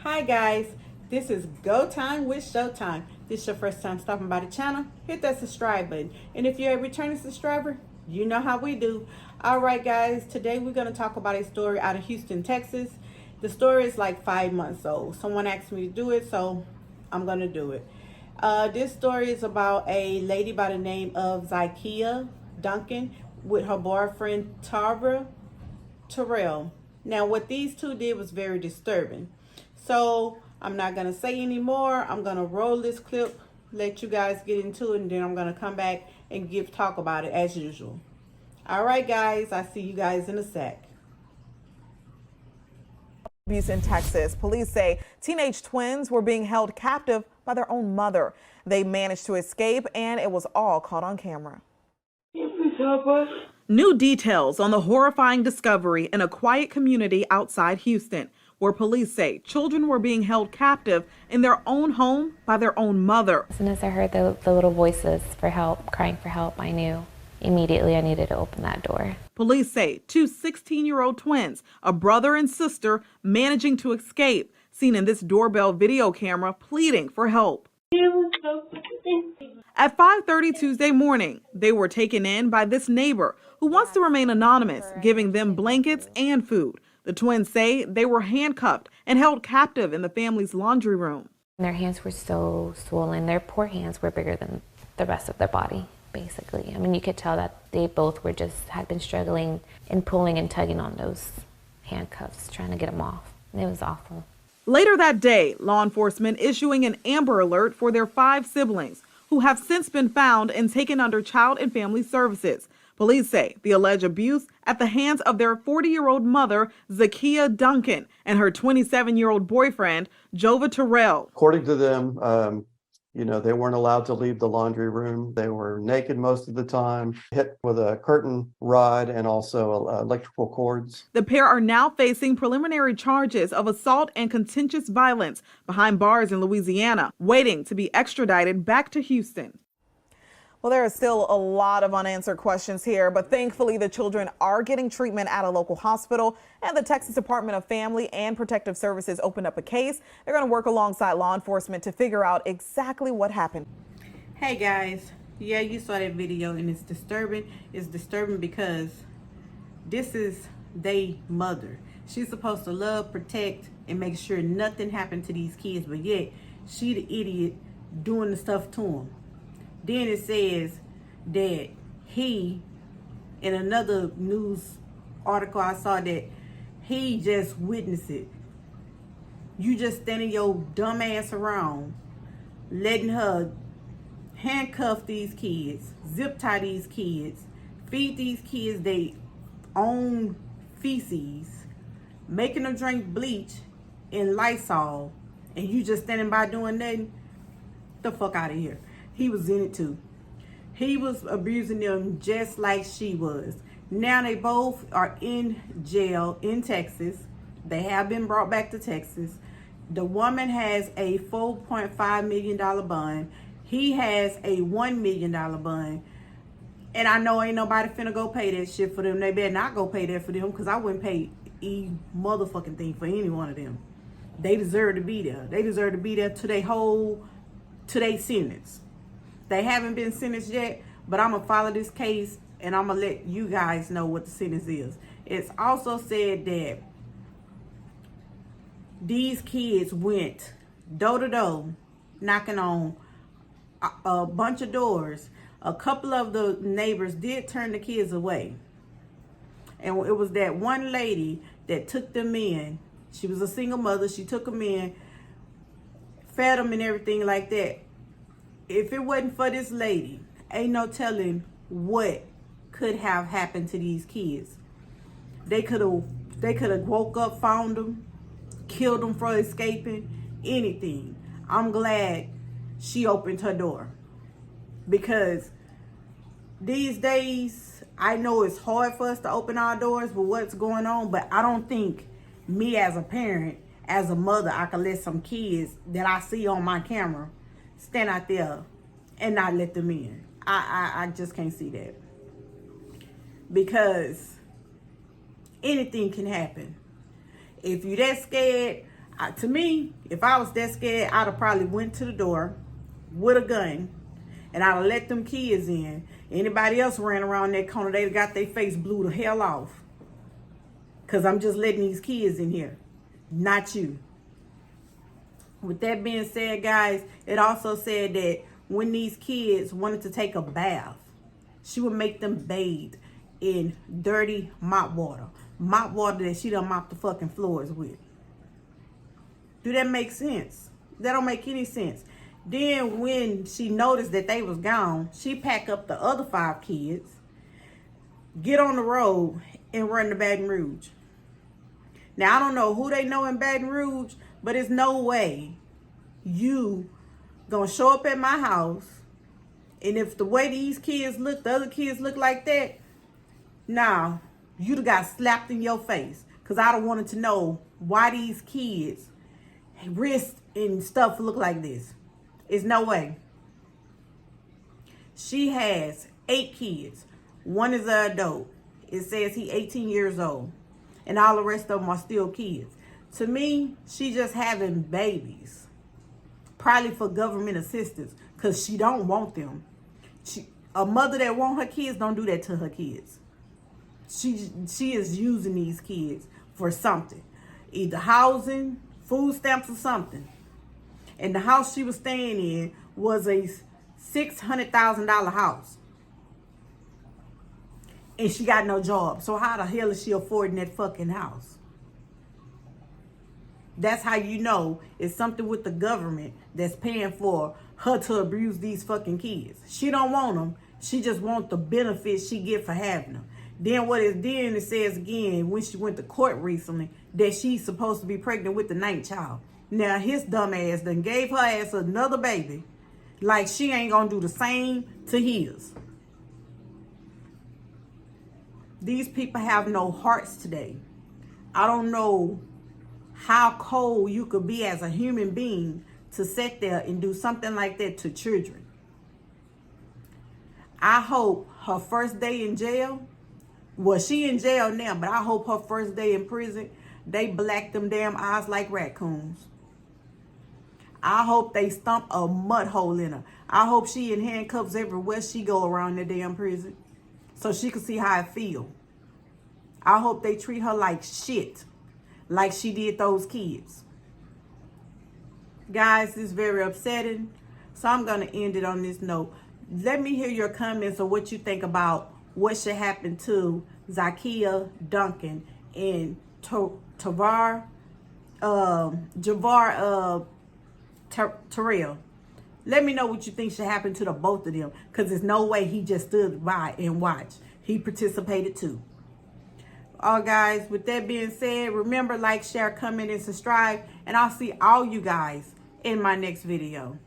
Hi guys, this is Go Time with Showtime. This is your first time stopping by the channel, hit that subscribe button. And if you're a returning subscriber, you know how we do. Alright guys, today we're going to talk about a story out of Houston, Texas. The story is like 5 months old. Someone asked me to do it, so I'm going to do it. This story is about a lady by the name of Zaikiya Duncan with her boyfriend Terrell. Now what these two did was very disturbing. So I'm not going to say any more. I'm going to roll this clip, let you guys get into it, and then I'm going to come back and talk about it as usual. All right, guys, I see you guys in a sec. Abuse in Texas. Police say teenage twins were being held captive by their own mother. They managed to escape, and it was all caught on camera. Please help us. New details on the horrifying discovery in a quiet community outside Houston, where police say children were being held captive in their own home by their own mother. As soon as I heard the little voices for help, crying for help, I knew immediately I needed to open that door. Police say two 16-year-old twins, a brother and sister, managing to escape, seen in this doorbell video camera pleading for help. At 5:30 Tuesday morning, they were taken in by this neighbor who wants to remain anonymous, giving them blankets and food. The twins say they were handcuffed and held captive in the family's laundry room. Their hands were so swollen. Their poor hands were bigger than the rest of their body, basically. I mean, you could tell that they both had been struggling and pulling and tugging on those handcuffs, trying to get them off. And it was awful. Later that day, law enforcement issuing an Amber Alert for their 5 siblings, who have since been found and taken under Child and Family Services. Police say the alleged abuse at the hands of their 40-year-old mother, Zaikiya Duncan, and her 27-year-old boyfriend, Jova Terrell. According to them, they weren't allowed to leave the laundry room. They were naked most of the time, hit with a curtain rod and also electrical cords. The pair are now facing preliminary charges of assault and contentious violence behind bars in Louisiana, waiting to be extradited back to Houston. Well, there is still a lot of unanswered questions here, but thankfully the children are getting treatment at a local hospital, and the Texas Department of Family and Protective Services opened up a case. They're going to work alongside law enforcement to figure out exactly what happened. Hey guys, yeah, you saw that video and it's disturbing. It's disturbing because this is their mother. She's supposed to love, protect, and make sure nothing happened to these kids, but yet she the idiot doing the stuff to them. Then it says that he, in another news article I saw, that he just witnessed it. You just standing your dumb ass around, letting her handcuff these kids, zip tie these kids, feed these kids their own feces, making them drink bleach and Lysol, and you just standing by doing nothing. The fuck out of here. He was in it too. He was abusing them just like she was. Now they both are in jail in Texas. They have been brought back to Texas. The woman has a $4.5 million bond. He has a $1 million bond. And I know ain't nobody finna go pay that shit for them. They better not go pay that for them, because I wouldn't pay a motherfucking thing for any one of them. They deserve to be there. They deserve to be there to their sentence. They haven't been sentenced yet, but I'm going to follow this case and I'm going to let you guys know what the sentence is. It's also said that these kids went door to door, knocking on a bunch of doors. A couple of the neighbors did turn the kids away. And it was that one lady that took them in. She was a single mother. She took them in, fed them and everything like that. If it wasn't for this lady, ain't no telling what could have happened to these kids. They could have woke up, found them, killed them for escaping, anything. I'm glad she opened her door, because these days, I know it's hard for us to open our doors with what's going on, but I don't think me as a parent, as a mother, I could let some kids that I see on my camera stand out there and not let them in. I just can't see that, because anything can happen. If you that scared, To me, if I was that scared, I'd have probably went to the door with a gun and I'd have let them kids in. Anybody else ran around that corner, they'd got their face blew the hell off. Because I'm just letting these kids in here, not you. With that being said, guys, it also said that when these kids wanted to take a bath, she would make them bathe in dirty mop water. Mop water that she done mopped the fucking floors with. Do that make sense? That don't make any sense. Then when she noticed that they was gone, she packed up the other 5 kids, get on the road, and run to Baton Rouge. Now, I don't know who they know in Baton Rouge, but there's no way you gonna show up at my house, and if the way these kids look, the other kids look like that, nah, you'd have got slapped in your face. Because I'd have wanted to know why these kids' wrists and stuff look like this. It's no way. She has 8 kids. One is an adult. It says he 18 years old. And all the rest of them are still kids. To me, she just having babies. Probably for government assistance. Because she don't want them. A mother that want her kids don't do that to her kids. She is using these kids for something. Either housing, food stamps, or something. And the house she was staying in was a $600,000 house. And she got no job. So how the hell is she affording that fucking house? That's how you know it's something with the government that's paying for her to abuse these fucking kids. She don't want them. She just wants the benefits she get for having them. Then it says again, when she went to court recently, that she's supposed to be pregnant with the 9th child. Now, his dumb ass done gave her ass another baby. Like she ain't gonna do the same to his. These people have no hearts today. I don't know how cold you could be as a human being to sit there and do something like that to children. I hope her first day in jail, well, she in jail now, but I hope her first day in prison, they black them damn eyes like raccoons. I hope they stump a mud hole in her. I hope she in handcuffs everywhere she go around the damn prison so she can see how it feel. I hope they treat her like shit, like she did those kids. Guys, this is very upsetting, so I'm going to end it on this note. Let me hear your comments on what you think about what should happen to Zaikiya, Duncan, and Javar, Terrell. Let me know what you think should happen to the both of them, because there's no way he just stood by and watched. He participated too. All guys, with that being said, remember, like, share, comment, and subscribe, and I'll see all you guys in my next video.